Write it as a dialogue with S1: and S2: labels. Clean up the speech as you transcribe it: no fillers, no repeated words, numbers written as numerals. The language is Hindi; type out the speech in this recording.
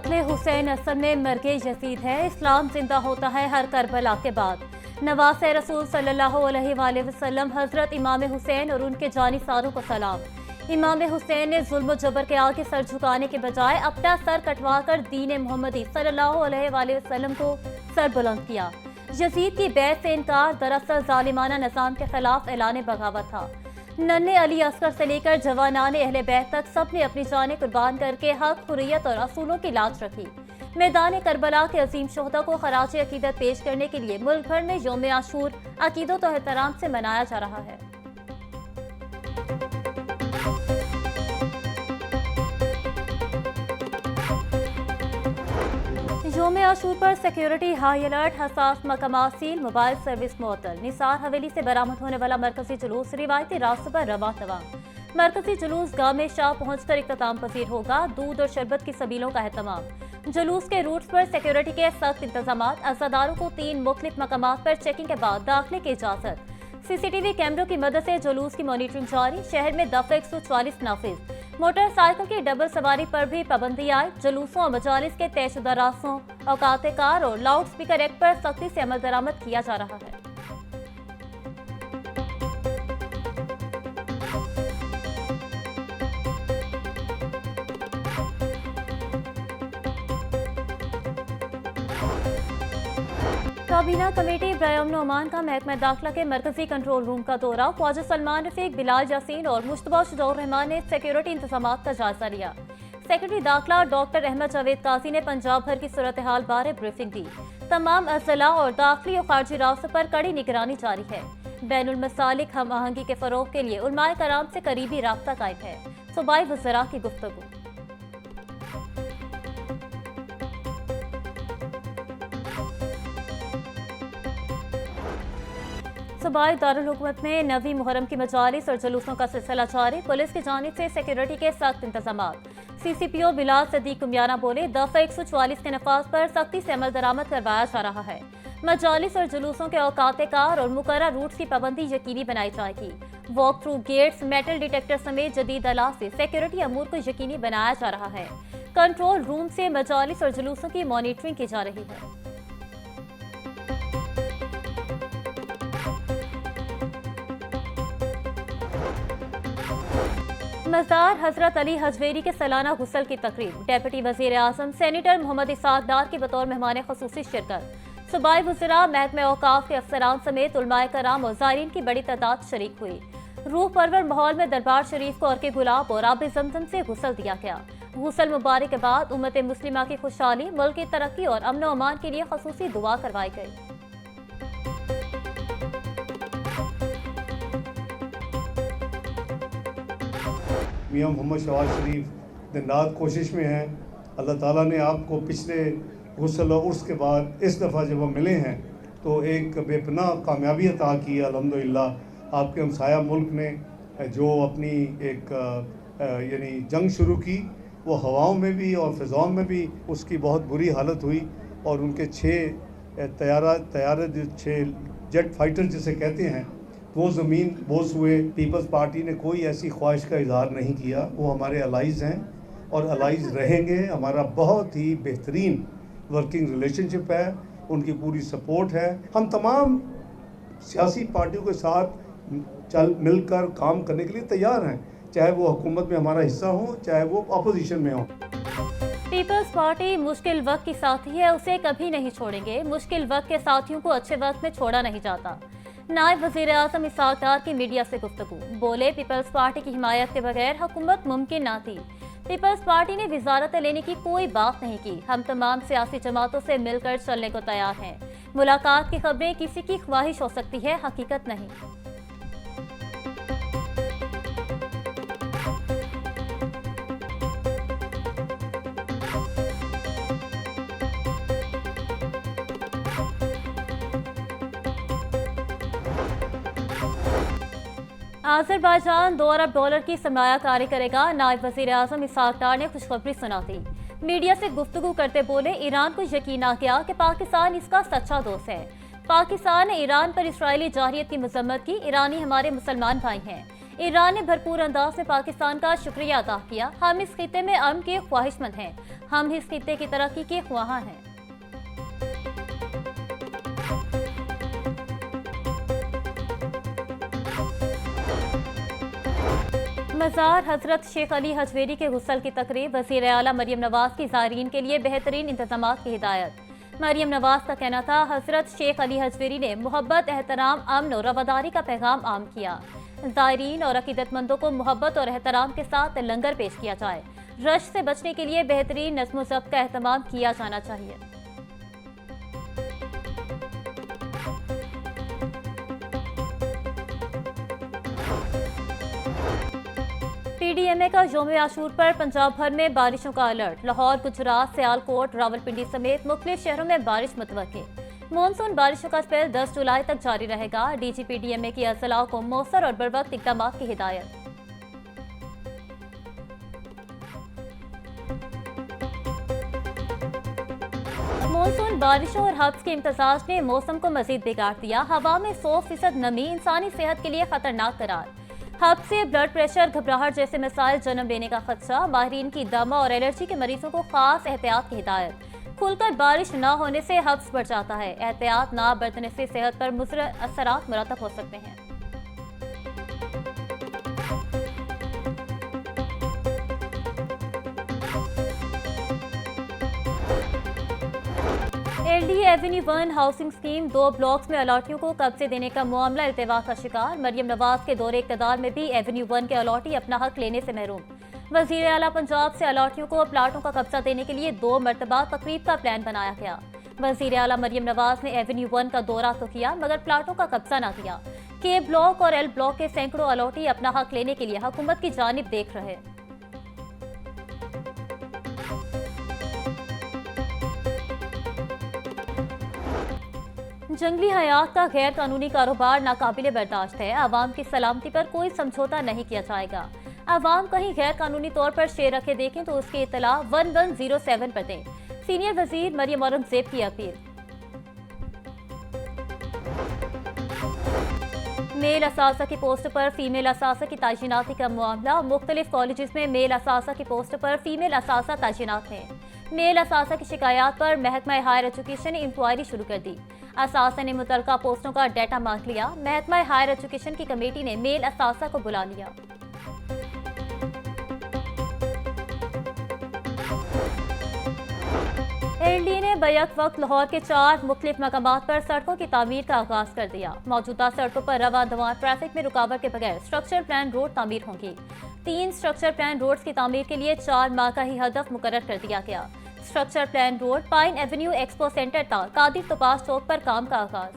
S1: कत्ले हुसैन असल में मरगे यजीद है। इस्लाम जिंदा होता है हर करबला के बाद। नवासे रसूल सल्लल्लाहु अलैहि वसल्लम हजरत इमाम हुसैन और उनके जानिसारों को सलाम। इमाम हुसैन ने जुल्म जबर के आगे सर झुकाने के बजाय अपना सर कटवाकर दीन मोहम्मदी सल्लल्लाहु अलैहि वसल्लम को सर बुलंद किया। यजीद की बैत से इनकार दरअसल जालिमाना निजाम के खिलाफ ऐलान बगावत था। नन्हे अली असगर से लेकर जवानाने अहले बैत तक सब ने अपनी जानें कुर्बान करके हक, हुर्रियत और असूलों की लाज रखी। मैदान करबला के अजीम शोहदा को खराज अकीदत पेश करने के लिए मुल्क भर में यौम आशूर अकीदत और एहतराम से मनाया जा रहा है। यौम आशूर पर सिक्योरिटी हाई अलर्ट, हसास मकामात सील, मोबाइल सर्विस मुअत्तल। निसार हवेली से बरामद होने वाला मरकजी जुलूस रिवायती रास्तों पर रवा तवा। मरकजी जुलूस गाँव में शाह पहुंचकर इख्तिताम पजीर होगा। दूध और शरबत की सबीलों का एहतमाम। जुलूस के रूट्स पर सिक्योरिटी के सख्त इंतजाम। अज़ादारों को 3 मुख्तलिफ मकामात पर चेकिंग के बाद दाखिले की इजाजत। सीसीटीवी कैमरों की मदद से जुलूस की मॉनिटरिंग जारी। शहर में दफ़ा 144 नाफिज। मोटरसाइकिल की डबल सवारी पर भी पाबंदी आई। जुलूसों और मजालिस के तयशुदा रास्तों, औकात कार और लाउड स्पीकर एक्ट पर सख्ती से अमल दरामद किया जा रहा है। काबीना कमेटी बराए अमन अमान का महकमा दाखिला के मरकजी कंट्रोल रूम का दौरा। ख्वाजा सलमान रफीक, बिलाल यासीन और मुश्तबा शुजाउर रहमान ने सिक्योरिटी इंतजाम का जायजा लिया। सेक्रेटरी दाखिला डॉक्टर अहमद जावेद काजी ने पंजाब भर की सूरत हाल बारे ब्रीफिंग दी। तमाम अजला और दाखिली और खारजी रास्तों पर कड़ी निगरानी जारी है। बैनुल मसालिक हम आहंगी के फरोग के लिए उलमाए कराम से करीबी राब्ता कायम है। सूबाई वज़रा की गुफ्तगू। सूबाई दारुल हुकूमत में नवी मुहर्रम की मजालिस और जुलूसों का सिलसिला जारी। पुलिस की जानिब से सिक्योरिटी के सख्त इंतजाम। CCPO बिलाल सदीक कुमियाना बोले, दफ़ा 144 के नफाज पर सख्ती से अमल दरामद करवाया जा रहा है। मजालिस और जुलूसों के औकात कार और मुकर्रर रूट्स की पाबंदी यकीनी बनाई जाएगी। Walk through gates, metal detector समेत जदीद आलात से सिक्योरिटी अमूर को यकीनी बनाया जा रहा है। कंट्रोल रूम से मजालिस और जुलूसों की मॉनिटरिंग की जा रही है। मज़ार हजरत अली हजवेरी के सालाना गुस्ल की तकरीब। डेप्यूटी वज़ीर आज़म सेनेटर मोहम्मद इसाक डार की बतौर मेहमान ख़ुसूसी शिरकत। सूबाई वज़रा, महकमा औकाफ के अफसरान समेत उलमाए कराम और ज़ायरीन की बड़ी तादाद शरीक हुई। रूह परवर माहौल में दरबार शरीफ को अर्के गुलाब और आब ज़मज़म से गुस्ल दिया गया। गुस्ल मुबारक के बाद उम्मत मुस्लिमा की खुशहाली, मुल्क की तरक्की और अमन व अमान के लिए ख़ुसूसी दुआ करवाई गई।
S2: मियाँ मोहम्मद शहबाज शरीफ दिन रात कोशिश में हैं। अल्लाह ताला ने आपको पिछले गुस्ल और उर्स के बाद इस दफ़ा जब हम मिले हैं तो एक बेपनाह कामयाबी अता की अल्हम्दुलिल्लाह। आपके हमसाया मुल्क ने जो अपनी एक यानी जंग शुरू की, वो हवाओं में भी और फ़िज़ाओं में भी उसकी बहुत बुरी हालत हुई और उनके 6 तैयारे जो 6 जेट फाइटर जिसे कहते हैं वो ज़मीन बोस हुए। पीपल्स पार्टी ने कोई ऐसी ख्वाहिश का इजहार नहीं किया। वो हमारे अलाइज़ हैं और अलाइज़ रहेंगे। हमारा बहुत ही बेहतरीन वर्किंग रिलेशनशिप है, उनकी पूरी सपोर्ट है। हम तमाम सियासी पार्टियों के साथ मिलकर काम करने के लिए तैयार हैं, चाहे वो हुकूमत में हमारा हिस्सा हो, चाहे वो अपोजिशन में हो।
S1: पीपल्स पार्टी मुश्किल वक्त की साथी है, उसे कभी नहीं छोड़ेंगे। मुश्किल वक्त के साथियों को अच्छे वक्त में छोड़ा नहीं जाता। नायब वज़ीर आज़म इसाक डार की मीडिया से गुफ्तगू। बोले, पीपल्स पार्टी की हिमायत के बगैर हुकूमत मुमकिन ना थी। पीपल्स पार्टी ने वज़ारत लेने की कोई बात नहीं की। हम तमाम सियासी जमातों से मिलकर चलने को तैयार हैं। मुलाकात की खबरें किसी की ख्वाहिश हो सकती है, हकीकत नहीं। आज़रबाईजान $2 अरब की सरमायाकारी करेगा। नायब वज़ीर आज़म इसाक डार ने खुशखबरी सुना दी। मीडिया से गुफ्तगू करते बोले, ईरान को यकीन आ गया कि पाकिस्तान इसका सच्चा दोस्त है। पाकिस्तान ने ईरान पर इसराइली जारहियत की मजम्मत की। ईरानी हमारे मुसलमान भाई हैं। ईरान ने भरपूर अंदाज में पाकिस्तान का शुक्रिया अदा किया। हम इस खित्ते में अमन के ख्वाहिशमंद हैं, हम इस खित्ते की तरक्की के ख्वाहां हैं। मज़ार हजरत शेख अली हजवेरी के गुस्ल की तकरीब, वज़ीर आला मरियम नवाज की ज़ायरीन के लिए बेहतरीन इंतजामात की हिदायत। मरियम नवाज का कहना था, हजरत शेख अली हजवेरी ने मोहब्बत, एहतराम, अमन और रवादारी का पैगाम आम किया। ज़ायरीन और अकीदतमंदों को मोहब्बत और एहतराम के साथ लंगर पेश किया जाए। रश से बचने के लिए बेहतरीन नज़्म व ज़ब्त का अहतमाम किया जाना चाहिए। पीडीएमए का यौम आशूर पर पंजाब भर में बारिशों का अलर्ट। लाहौर, गुजरात, सियालकोट, रावलपिंडी समेत मुख्तलिफ शहरों में बारिश मुतवक्की। मानसून बारिशों का स्पेल 10 जुलाई तक जारी रहेगा। डीजी पीडीएमए की अजलाओं को मौसर और बरवक्त इक़दाम की हिदायत। मानसून बारिशों और हब्स के इम्तजाज ने मौसम को मजीद बिगाड़ दिया। हवा में 100% नमी इंसानी सेहत के लिए खतरनाक करार। हब से ब्लड प्रेशर, घबराहट जैसे मसाइल जन्म लेने का खदशा। माहिरीन की दमा और एलर्जी के मरीजों को खास एहतियात की हिदायत। खुलकर बारिश न होने से हब्स बढ़ जाता है। एहतियात ना बरतने से सेहत पर मुज़र असरात मुरतब हो सकते हैं। L D 1 housing scheme 2 blocks में अलॉटियों को कब्जे देने का मामला इल्तिवा का शिकार। मरियम नवाज के दौरे इक़्तिदार में भी एवेन्यू 1 के अलॉटी अपना हक लेने से महरूम। वज़ीर आला पंजाब से अलॉटियों को प्लाटों का कब्जा देने के लिए 2 मरतबा तकरीब का प्लान बनाया गया। वज़ीर आला मरियम नवाज ने एवेन्यू 1 का दौरा तो किया मगर प्लाटों का कब्जा न किया। के ब्लॉक और एल ब्लॉक के सैकड़ों अलॉटी अपना हक लेने के लिए हुकूमत की जानिब देख रहे। जंगली हयात का गैर कानूनी कारोबार नाकाबिले बर्दाश्त है। आवाम की सलामती पर कोई समझौता नहीं किया जाएगा। आवाम कहीं गैर कानूनी तौर पर शेर रखे देखें तो उसकी इत्तला 1107 पर दें। सीनियर वजीर मरियम औरंगजेब की अपील। मेल असासा की पोस्ट पर फीमेल असासा की तैनाती का मामला। मुख्तलिफ कॉलेजेस में मेल असासा की पोस्ट पर फीमेल असासा तैनात हैं। मेल असासा की शिकायत पर महकमा हायर एजुकेशन ने इंक्वायरी शुरू कर दी। असासा ने मुतलका पोस्टों का डाटा मांग लिया। महकमा हायर एजुकेशन की कमेटी ने मेल असासा को बुला लिया। एलडी ने बैक वक्त लाहौर के 4 मुख्तलिफ मकामात पर सड़कों की तामीर का आगाज कर दिया। मौजूदा सड़कों पर रवा दवा ट्रैफिक में रुकावट के बगैर स्ट्रक्चर प्लान रोड तामीर होंगी। 3 स्ट्रक्चर प्लान रोड्स की तामीर के लिए 4 माह का ही हदफ मुकर्रर कर दिया गया। Structure plan road, pine Avenue, expo centre तक, कादिर तोपास चौक पर काम का आगाज।